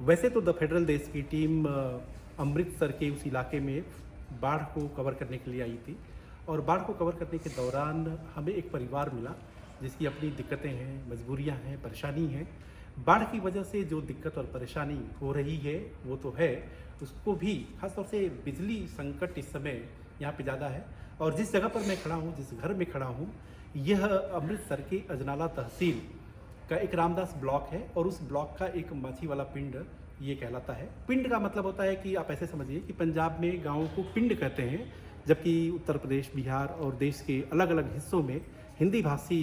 वैसे तो the federal देश की टीम अमृतसर के उस इलाके में बाढ़ को कवर करने के लिए आई थी और बाढ़ को कवर करने के दौरान हमें एक परिवार मिला जिसकी अपनी दिक्कतें हैं, मजबूरियां हैं, परेशानी हैं। बाढ़ की वजह से जो दिक्कत और परेशानी हो रही है वो तो है, उसको भी खासतौर से बिजली संकट इस समय यहाँ पे ज़्यादा है। और जिस जगह पर मैं खड़ा हूँ, जिस घर में खड़ा हूँ, यह अमृतसर के अजनाला तहसील का एक रामदास ब्लॉक है और उस ब्लॉक का एक माछी वाला पिंड ये कहलाता है। पिंड का मतलब होता है कि आप ऐसे समझिए कि पंजाब में गाँव को पिंड कहते हैं, जबकि उत्तर प्रदेश, बिहार और देश के अलग अलग हिस्सों में, हिंदी भाषी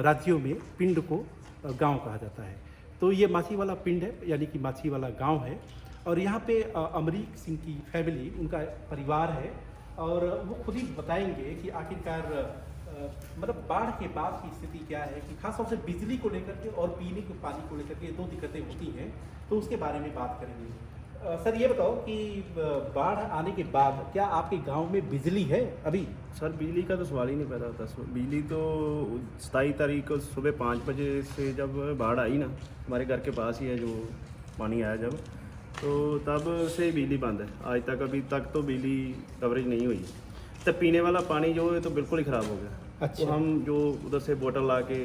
राज्यों में पिंड को गांव कहा जाता है। तो ये माछी वाला पिंड है, यानी कि माछी वाला गांव है। और यहाँ पे अमरीक सिंह की फैमिली, उनका परिवार है और वो खुद ही बताएंगे कि आखिरकार मतलब बाढ़ के बाद की स्थिति क्या है, कि खासतौर से बिजली को लेकर के और पीने के पानी को लेकर के दो दिक्कतें होती हैं, तो उसके बारे में बात करेंगे। सर ये बताओ कि बाढ़ आने के बाद क्या आपके गांव में बिजली है अभी? सर बिजली का तो सवाल ही नहीं पैदा होता। बिजली तो 27 तारीख को सुबह 5 बजे से जब बाढ़ आई ना, हमारे घर के पास ही है जो पानी आया जब, तो तब से बिजली बंद है आज तक। अभी तक तो बिजली कवरेज नहीं हुई। तो पीने वाला पानी जो है तो बिल्कुल ही ख़राब हो गया। अच्छा। तो हम जो उधर से बोतल ला के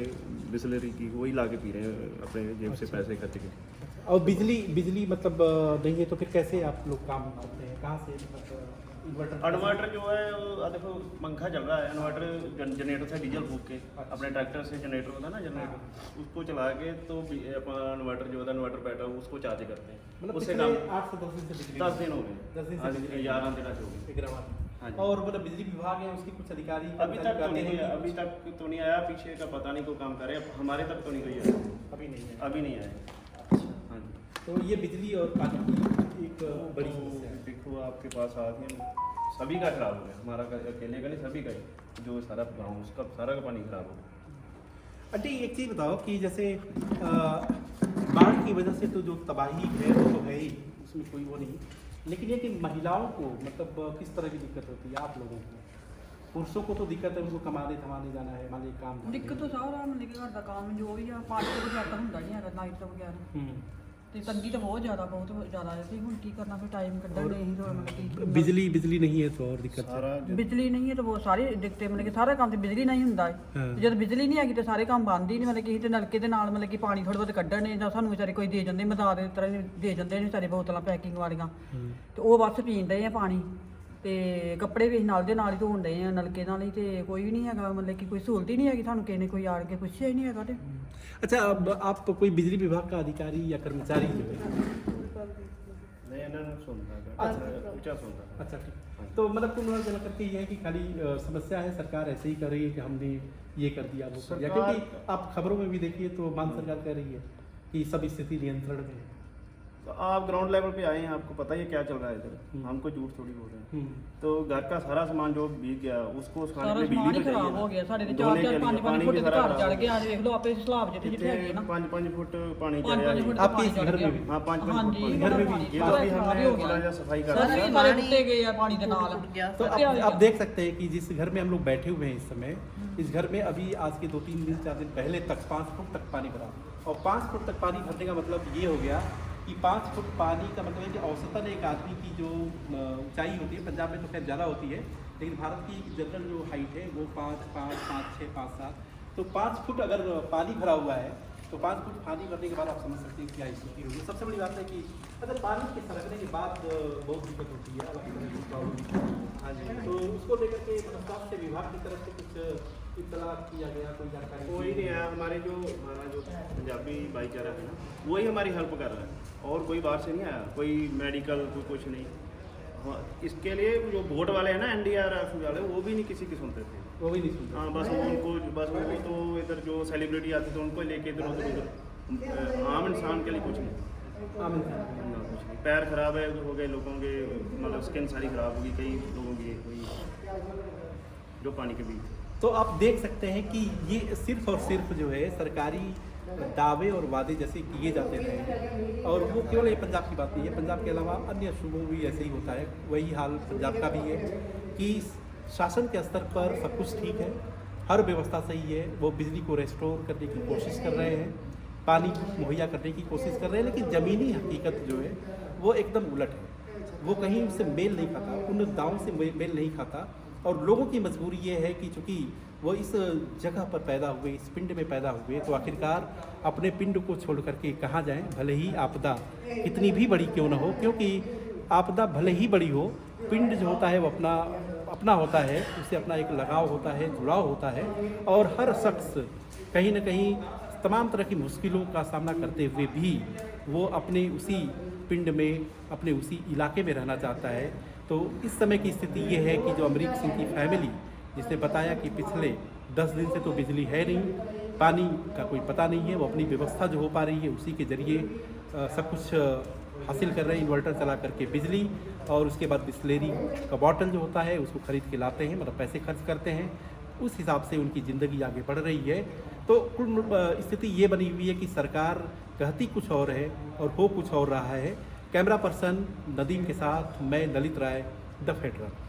बिस्लरी की वही ला के पी रहे हैं अपने जेब से पैसे खर्च के। और बिजली मतलब नहीं है तो फिर कैसे आप लोग काम करते हैं, कहाँ से? मतलब इन्वर्टर जो है वो देखो पंखा चल रहा है, इन्वर्टर जनरेटर से डीजल फूक के अपने ट्रैक्टर से जनरेटर होता है ना जनरेटर, उसको चला के तो अपना इन्वर्टर जो होता है इन्वर्टर बैटरी उसको चार्ज करते हैं। मतलब उससे पिछले काम 8 से 10 दिन से बिजली 10 दिन हो गए, 10 दिन से 11 दिन हो गए। हाँ जी। और मतलब बिजली विभाग है उसके कुछ अधिकारी अभी तक तो नहीं है, अभी तक तो नहीं आया। पीछे का पता नहीं कोई काम करे, हमारे तक तो नहीं गई है, अभी नहीं है। अभी नहीं आया। हाँ जी। तो ये बिजली और पानी की एक बड़ी समस्या है। देखो आपके पास आ गए, सभी का खराब हो गया, हमारा अकेले का नहीं, सभी का ही, जो सारा गाँव उसका सारा का पानी खराब हो गया। आंटी एक चीज़ बताओ कि जैसे बाढ़ की वजह से तो जो तबाही है वो तो है ही, उसमें कोई वो नहीं, लेकिन ये कि महिलाओं को मतलब किस तरह की दिक्कत होती है आप लोगों को? पुरुषों को तो दिक्कत है, उनको कमाने थमाने जाना है, मान लीजिए काम ਦਿੱਕਤ ਤਾਂ ਸਾਰਾ ਮਤਲਬ ਕਿ ਘਰ ਦਾ ਕੰਮ ਜੋ ਵੀ ਆ ਪਾਣੀ ਤੋਂ ਬਗੈਰ ਤਾਂ ਹੁੰਦਾ ਨਹੀਂ ਹੈਗਾ, ਲਾਈਟ ਤੋਂ ਬਗੈਰ ਤੇ ਤੰਗੀ ਤਾਂ ਬਹੁਤ ਜ਼ਿਆਦਾ ਹੈ ਤੇ ਹੁਣ ਕੀ ਕਰਨਾ, ਫਿਰ ਟਾਈਮ ਕੱਢਣ ਦੇ ਹੀ ਮਤਲਬ ਕਿ बिजली नहीं है तो और दिक्कत है। सारा ਬਿਜਲੀ ਨਹੀਂ ਹੈ ਤਾਂ ਉਹ ਸਾਰੇ ਦਿੱਕਤੇ ਮਤਲਬ ਕਿ ਸਾਰਾ ਕੰਮ ਤੇ ਬਿਜਲੀ ਨਹੀਂ ਹੁੰਦਾ ਹੈ। ਹਾਂ। ਤੇ ਜਦ ਬਿਜਲੀ ਨਹੀਂ ਹੈਗੀ ਤੇ ਸਾਰੇ ਕੰਮ ਬੰਦ ਹੀ ਨਹੀਂ, ਮਤਲਬ ਕਿ ਤੇ ਨਲਕੇ ਦੇ ਨਾਲ ਮਤਲਬ ਕਿ ਪਾਣੀ ਥੋੜਾ ਬਹੁਤ ਕੱਢਣ ਨੇ ਜਾਂ ਸਾਨੂੰ ਵਿਚਾਰੇ ਕੋਈ ਦੇ ਜਾਂਦੇ ਮਦਦ ਦੇ ਤਰ੍ਹਾਂ ਦੇ ਜਾਂਦੇ ਨੇ ਵਿਚਾਰੇ ਬੋਤਲਾਂ ਪੈਕਿੰਗ ਵਾਲੀਆਂ, ਤੇ ਉਹ ਬਸ ਪੀਂਦੇ ਆ ਪਾਣੀ, ਤੇ ਕੱਪੜੇ ਵੀ ਨਾਲ ਦੇ ਨਾਲ ਹੀ ਧੋਣ ਡਏ ਆ ਨਲਕੇ ਨਾਲ ਹੀ, ਤੇ ਕੋਈ ਵੀ ਨਹੀਂ ਹੈਗਾ ਮਤਲਬ ਕਿ ਕੋਈ ਸਹੂਲਤ ਹੀ ਨਹੀਂ ਹੈਗੀ, ਸਾਨੂੰ ਕਿਸੇ ਨੇ ਕੋਈ ਆੜ ਕੇ ਪੁੱਛਿਆ ਹੀ ਨਹੀਂ ਹੈਗਾ। ਤੇ अच्छा, अब आप कोई बिजली विभाग का अधिकारी या कर्मचारी जो है? नहीं ना सुनता है, ऊंचा सुनता है। अच्छा ठीक। तो मतलब कुल मिला करके ये है कि खाली समस्या है, सरकार ऐसे ही कर रही है कि हमने ये कर दिया वो कर दिया, क्योंकि आप खबरों में भी देखिए तो मान सरकार कह रही है कि सब स्थिति नियंत्रण में है। तो आप ग्राउंड लेवल पे आए हैं, आपको पता ही है क्या चल रहा है इधर, हमको झूठ थोड़ी बोल रहे हैं। तो घर का सारा सामान जो बीत गया उसको ਸਾਰਾ ਸਮਾਨ ਹੀ ਖਰਾਬ ਹੋ ਗਿਆ ਸਾਡੇ ਤੇ 4-4 5-5 ਫੁੱਟ ਘਰ ਚੜ ਗਿਆ। ਦੇਖ ਲਓ ਆਪੇ ਸਲਾਬ ਜਿੱਥੇ ਜਿੱਥੇ ਹੈਗੇ ਨਾ 5-5 फुट पानी 5-5 ਫੁੱਟ आपके ਪਾਣੀ इस ਚੜ घर ਗਿਆ। में भी? हाँ 5-5 ਹਾਂਜੀ फुट घर में भी ये तो अभी हमने थोड़ा सा सफाई कर ਸਾਰੇ रहे हैं। ਸਾਰੇ टूटे गए ਆ पानी के नाल। तो आप देख सकते हैं कि जिस घर में हम लोग बैठे हुए हैं इस समय, इस घर में अभी आज के 2-3 दिन 4 दिन पहले तक 5 फुट तक पानी भरा, और 5 फुट तक पानी भरने का मतलब ये हो गया कि 5 फुट पानी का मतलब है कि औसतन एक आदमी की जो ऊंचाई होती है, पंजाब में तो खैर ज़्यादा होती है, लेकिन भारत की जनरल जो हाइट है वो 5-5, 5-6, 5-7, तो 5 फुट अगर पानी भरा हुआ है तो 5 फुट पानी भरने के बाद आप समझ सकते हैं क्या स्थिति होगी। सबसे बड़ी बात है कि अगर पानी के सरकने के बाद बहुत दिक्कत होती है, अलग तरह की प्रॉब्लम। हाँ जी। तो उसको लेकर के मतलब स्वास्थ्य विभाग की तरफ से कुछ इतला किया गया, कोई जानकारी? कोई नहीं आया। हमारा जो पंजाबी भाईचारा है ना वही हमारी हेल्प कर रहा है, और कोई बाहर से नहीं आया, कोई मेडिकल कोई कुछ नहीं। हाँ, इसके लिए जो वोट वाले हैं ना NDRF वाले, वो भी नहीं किसी की सुनते थे, वो भी नहीं सुनते। हाँ बस वो तो इधर जो सेलिब्रिटी आते थे उनको लेके इधर उधर, आम इंसान के लिए कुछ नहीं। आम इंसान। ना कुछ नहीं। पैर खराब है हो गए लोगों के, मतलब स्किन सारी खराब होगी कई लोगों की, कोई जो पानी के बीच। तो आप देख सकते हैं कि ये सिर्फ और सिर्फ जो है सरकारी दावे और वादे जैसे किए जाते रहे, और वो केवल ये पंजाब की बात नहीं है, पंजाब के अलावा अन्य सूबों में भी ऐसे ही होता है। वही हाल पंजाब का भी है कि शासन के स्तर पर सब कुछ ठीक है, हर व्यवस्था सही है, वो बिजली को रेस्टोर करने की कोशिश कर रहे हैं, पानी मुहैया करने की कोशिश कर रहे हैं, लेकिन ज़मीनी हकीकत जो है वो एकदम उलट है। वो कहीं से मेल नहीं खाता, उन दावों से मेल नहीं खाता। और लोगों की मजबूरी ये है कि चूँकि वो इस जगह पर पैदा हुए, इस पिंड में पैदा हुए, तो आखिरकार अपने पिंड को छोड़ करके कहाँ जाएं, भले ही आपदा कितनी भी बड़ी क्यों न हो, क्योंकि आपदा भले ही बड़ी हो, पिंड जो होता है वो अपना होता है, उससे अपना एक लगाव होता है, जुड़ाव होता है। और हर शख्स कहीं ना कहीं तमाम तरह की मुश्किलों का सामना करते हुए भी वो अपने उसी पिंड में, अपने उसी इलाके में रहना चाहता है। तो इस समय की स्थिति ये है कि जो अमरीक सिंह की फैमिली, जिसने बताया कि पिछले 10 दिन से तो बिजली है नहीं, पानी का कोई पता नहीं है, वो अपनी व्यवस्था जो हो पा रही है उसी के ज़रिए सब कुछ हासिल कर रहे हैं, इन्वर्टर चला करके बिजली, और उसके बाद बिस्लेरी का बॉटल जो होता है उसको ख़रीद के लाते हैं, मतलब पैसे खर्च करते हैं। उस हिसाब से उनकी ज़िंदगी आगे बढ़ रही है। तो कुल स्थिति ये बनी हुई है कि सरकार कहती कुछ और है और हो कुछ और रहा है। कैमरा पर्सन नदीम के साथ मैं ललित राय, द फेडरल।